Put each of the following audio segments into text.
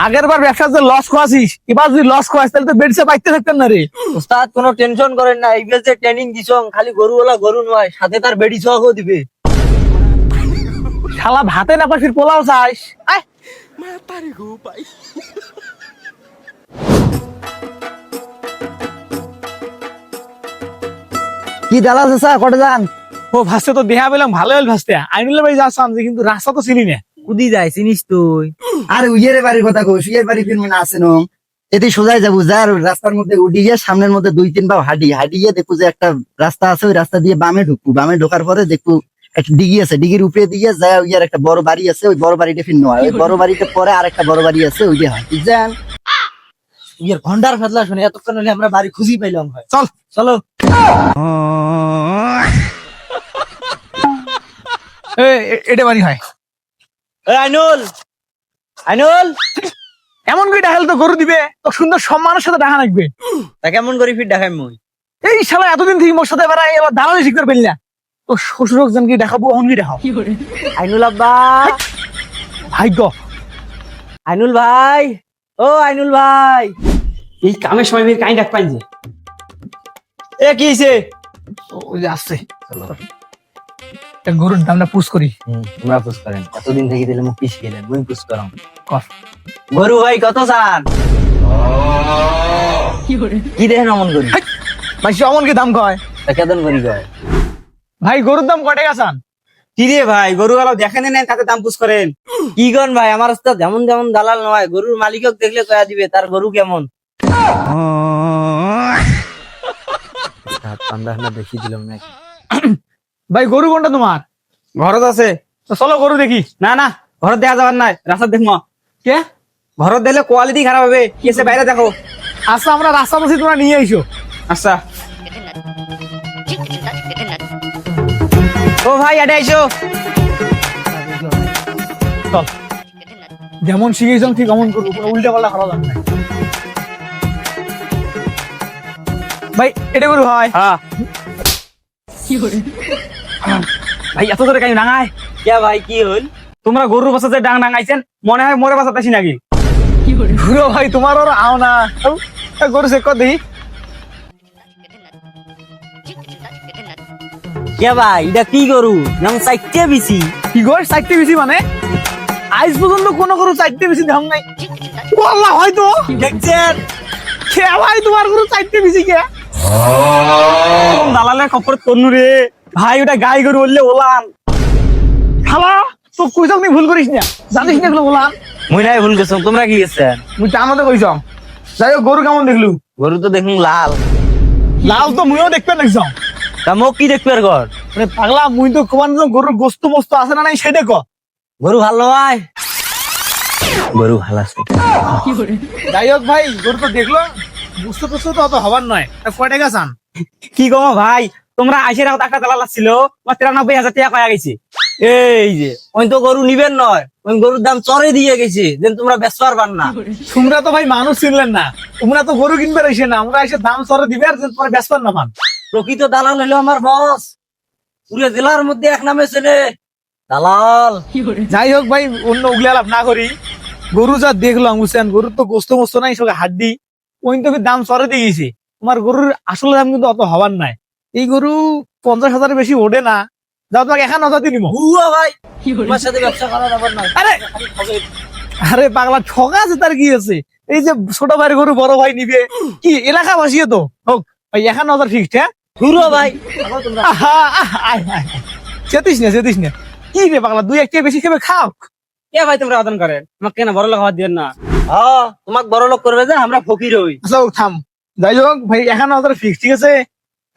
আগের বার ব্যবসা যে লস খাওয়াছিস, এবার যদি লস খাওয়াস তাহলে তো বেডসে বাইতে থাকতেন না রে। ওস্তাদ কোনো টেনশন করেন না, এইবার যে ট্রেনিং দিছং খালি গরুওয়ালা গরু নয়, সাথে তার বেডি সহও দিবে। শালা ভাতে না পাখির পোলাও চাস। আয় কি দালাল আছে স্যার, কটে যান? ও ভাসতে তো দেহা পেলাম ভালো হল ভাসতে আইনুল্লাহ ভাই যাচ্ছাম যে, কিন্তু রাস্তা তো চিনি না। কুদি যায় চিনিস তুই? আরে উইয়ের বাড়ির কথা কইস, উইয়ের বাড়ি ফির মানে আছে নো, এতে সোজাই যাবো, যার রাস্তার মধ্যে উঠি গিয়ে সামনের মধ্যে 2-3 পা হাঁটিয়ে দেখবো যে একটা রাস্তা আছে, ওই রাস্তা দিয়ে বামে ঢুকবো, বামে ঢোকার পরে দেখবো একটা ডিগি আছে, ডিগির উপরে দিয়ে যায় উইয়ার একটা বড় বাড়ি আছে, ওই বড় বাড়িটা ফির নয়, ওই বড় বাড়িতে পরে আর একটা বড় বাড়ি আছে, ওই দিয়ে হয় বুঝছেন? ইয়ের ঘন্টার ফেদলা শুনে এতক্ষণ হলে আমরা বাড়ি খুঁজি পাইলাম। হয় চল চলো। এটা বাড়ি হয়। আইনুল, আইনুল, এমন করে ডাকাল তো গরু দিবে, তো সুন্দর সম্মানের সাথে দেখা রাখবে। তা কেমন করি ফির দেখাই মই? এই শালা এতদিন থেকে মোর সাথে বেড়াই, এবার দালালি শিখতে পারলি না। তো শ্বশুর জনকে দেখাবো, অন কি দেখাও। আইনুল আব্বা, ভাগ্য। আইনুল ভাই, ও আইনুল ভাই। এই কামের সময় আমি কাই ডাক পাই যে এ কি হইছে? ওই যে আসছে, গরুর দামটা পুষ করি। তোমরা পুষ করেন, এতদিন থেকে দিলে মুখ পিছিয়ে গেলেন, মুই পুষ করাম। কর। গরু ভাই কত চান? কি দেখেন অমন করি? ভাই সে অমন কি দাম কয়? তা কেতন করি কয়? ভাই গরুর দাম কয় টাকা চান? কি রে ভাই, গরু গালাও দেখেন নেন তাতে দাম পুষ করেন। কি গন ভাই, আমার রাস্তা যেমন যেমন দালাল নয়, গরুর মালিকক দেখলে কয়া দিবে তার গরু কেমন। বেশি দিলাম নাকি? ভাই গরু কোনটা তোমার? ঘরত আছে। তো চলো গরু দেখি। না না, ঘরত দেখা যাবার নাই, রাস্তা দেখম। কে? ঘরত দিলে কোয়ালিটি খারাপ হবে, কি আছে বাইরে দেখো। আচ্ছা আমরা রাস্তা বসি, তোমরা নিয়ে আইসো। আচ্ছা ও ভাই এটা আইসো। চল, যেমন শিখেছ ঠিক অমন করবো, কোনো উল্টা পাল্টা করা যাবে না। ভাই এটা গরু হয়? হ্যাঁ ভাই, এত জোরে কাই ডাঙায়। কে ভাই কি হল? তোমরা গরুর বাসা যে ডাং ডাঙাইছেন, মনে হয় মোরে বাসা তাসি নাকি? ঘুরো ভাই, তোমার ওর আও না। গরু চেক কর দেখি। কে ভাই এটা কি গরু? যেমন চাইতে বেশি। কি গো চারটে বেশি মানে? আজ পর্যন্ত কোনো গরু চারটে বেশি দাম নাই। বললা হয়তো দেখছেন? কে ভাই তোমার গরু চারটে বেশি কে? দালালের খবর তনু রে ভাই, ওটা গাই গরু বললে ওলান। খালা তো কইছ নি, ভুল করিস না, জানিস না এগুলো বললাম। মুই নাই ভুল গেছ, তোমরা কি গেছেন? মুই তো আমাদের কইছ। যাই হোক, গরু কেমন দেখলু? গরু তো দেখুন লাল। লাল তো মুইও দেখতে লাগছ। তা মোক কি দেখবে আর ঘর? মানে পাগলা, মুই তো কোন গরুর গোস্ত মস্ত আছে না নাই সেটা ক। গরু ভালো নয়? গরু ভালো আছে। যাই হোক ভাই, গরু তো দেখলো, বুঝতে বুঝতে তো অত হবার নয়। তা কয় টাকা চান? কি গো ভাই, তোমরা আইসের একটা দালাল ছিল, 93,000 টাকা কয়া গেছে। এই যে ওই তো গরু নিবেন নয়, ওই গরুর দাম চড়ে দিয়ে গেছে, যেন তোমরা বেচতে পারবার না। তোমরা তো ভাই মানুষ চিনলেন না, তোমরা তো গরু কিনবে এসে না, আমরা এসে দাম সরে দিবে আর তোমার ব্যস্ত না পান। প্রকৃত দালাল হলো আমার বস, পুরো জেলার মধ্যে এক নামে ছেলে দালাল। যাই হোক ভাই, অন্য উগলে আলাপ না করি। গরু যা দেখলাম বুঝছেন, গরুর তো গোস্ত মস্ত নাই, সঙ্গে হাড্ডি, ওই তো দাম সরে দিয়ে গেছে। তোমার গরুর আসলে দাম কিন্তু অত হবার নাই। এই গরু 50,000 বেশি ওঠে না। যাও, তোমাকে 51,000 দিয়ে নিবো। হুয়া ভাই, তোমার সাথে ব্যবসা করা যাবার না। আরে আরে পাগলা, ঠকা আছে তার কি আছে? এই যে ছোট ভাইয়ের গরু বড় ভাই নিবে, কি এলাকা বাসিয়ে তো হোক ভাই, 51,000 ফিক্সড। হ্যাঁ হুয়া ভাই, চেতিস না কি রে পাগলা, 2-1 টাকা বেশি খেবে খাও। কে ভাই তোমরা আদান করেন, আমাকে কেন বড় লোক হওয়ার দিয়েন না। হ্যাঁ তোমাকে বড় লোক করবে যে, আমরা ফকির হই। আচ্ছা থাম। যাই হোক ভাই, 51,000 ফিক্স, ঠিক আছে?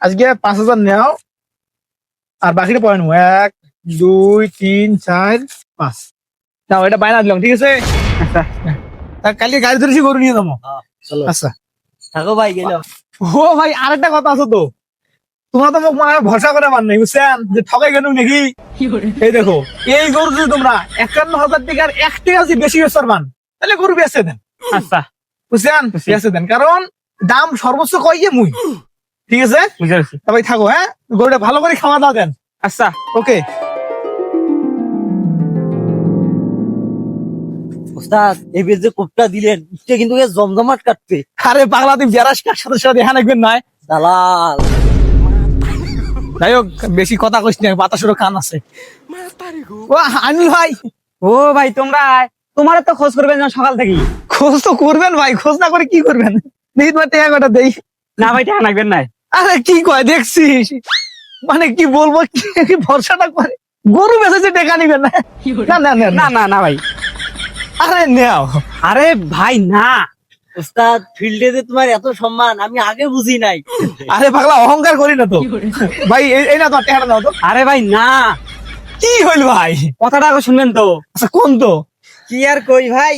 আজকে 5,000 নেও, আর বাকিটা পরে নেবো। 1 2 3 4 5। নাও, এটা বাইনা দিলাম, ঠিক আছে? তা কালকে গাড়ি ধরেছি, গরু নিয়ে যাবো। চলো আচ্ছা থাকো ভাই, গেল। ও ভাই, আরেকটা কথা আছে তো, তোমরা তো মোক মনে হয় ভরসা করে পার নাই বুঝছেন, যে ঠকাই গেল নাকি। এই দেখো, এই গরু যদি তোমরা 51,000 টাকার 1 টাকা যদি বেশি বেচার পান, তাহলে গরু বেচে দেন। আচ্ছা বুঝছেন, বেচে দেন, কারণ দাম সর্বোচ্চ কই যে মুই, ঠিক আছে? বুঝতে পারছি। তা ভাই থাকো, হ্যাঁ, গরুটা ভালো করে খাওয়া দাওয়া দেন। আচ্ছা ওকে। ওস্তাদ এবার যে কোপটা দিলেন এটা কিন্তু বেশ জমজমাট কাটবে। আরে পাগলা তুই বেড়াস কার সাথে সাথে দেখা রাখবেন নয়। দালাল। যাই হোক বেশি কথা কইস না, বাতাসেরও কান আছে। ও আনিল ভাই, ও ভাই তোমরা তোমার তো খোঁজ করবেন না সকাল থেকে। খোঁজ তো করবেন ভাই, খোঁজ না করে কি করবেন? দেখি তোমার টাকা কটা দেই। না ভাই টাকা রাখবেন না। আরে কি কয় দেখছিস, মানে কি বলবো, কি ভরসাটা করে গরু বেঁচেছে টাকা নিবেন না? না না না না না, না না ভাই, আরে নেও। আরে ভাই না। ওস্তাদ ফিল্ডে যে তোমার এত সম্মান আমি আগে বুঝি নাই। আরে পাগলা অহংকার করি না তো ভাই, এই না তোমার টাকাটা দাও তো। আরে ভাই না, কি হইল ভাই? কথাটা আগে শুনবেন তো। আচ্ছা কোন তো? কি আর কই ভাই,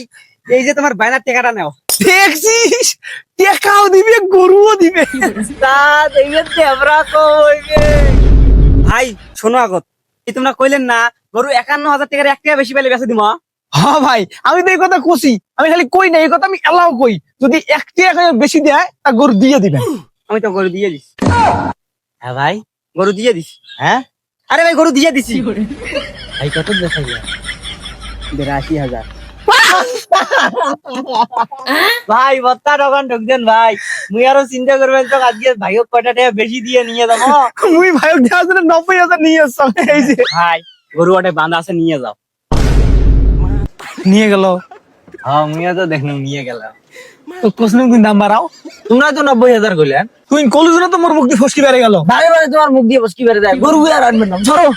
এই যে তোমার বাইনার টাকাটা নাও। দেখছিস, টাকাও দিবে গরুও দিবে। ওস্তাদ এইবার দেবরা কইবে। ভাই শোনো আগত, এই তোমরা কইলেন না গরু 51,000 টাকার এক টাকা বেশি পেলে বেচে দিমা। হ্যাঁ ভাই, আমি তো এই কথা কছি, আমি খালি কই না, এই কথা আমি এলাও কই, যদি 1 টাকা বেশি দেয় তা গরু দিয়ে দিবেন। আমি তো গরু দিয়ে দিছি। হ্যাঁ ভাই। গরু দিয়ে দিস। হ্যাঁ আরে ভাই গরু দিয়ে দিছি। ভাই কত দেখা যায়? 82,000। ভাই বত্তা দোকান ঢুকছেন ভাই, মুই আরো চিন্তা করবেন তো আজকে ভাইও কয়টা টাকা বেশি দিয়ে নিয়ে যাবো। মুই ভাইক দেওয়ার জন্য 90,000 নিয়ে আসলাম, এই যে ভাই গরু ওটা বাঁধা আছে, নিয়ে যাও। নিয়ে গেল। হ্যাঁ মুইও তো দেখলাম নিয়ে গেলাম। তো প্রশ্ন কিন্তু দাম বাড়াও। তোমরা তো 90,000 কইলেন। তুই কলেজ না তো মোর মুক্তি ফসকি বেড়ে গেল। বারে বারে তোমার মুখ দিয়ে বসকি বেড়ে যায়, গরু আর আনবেন না, ধরো।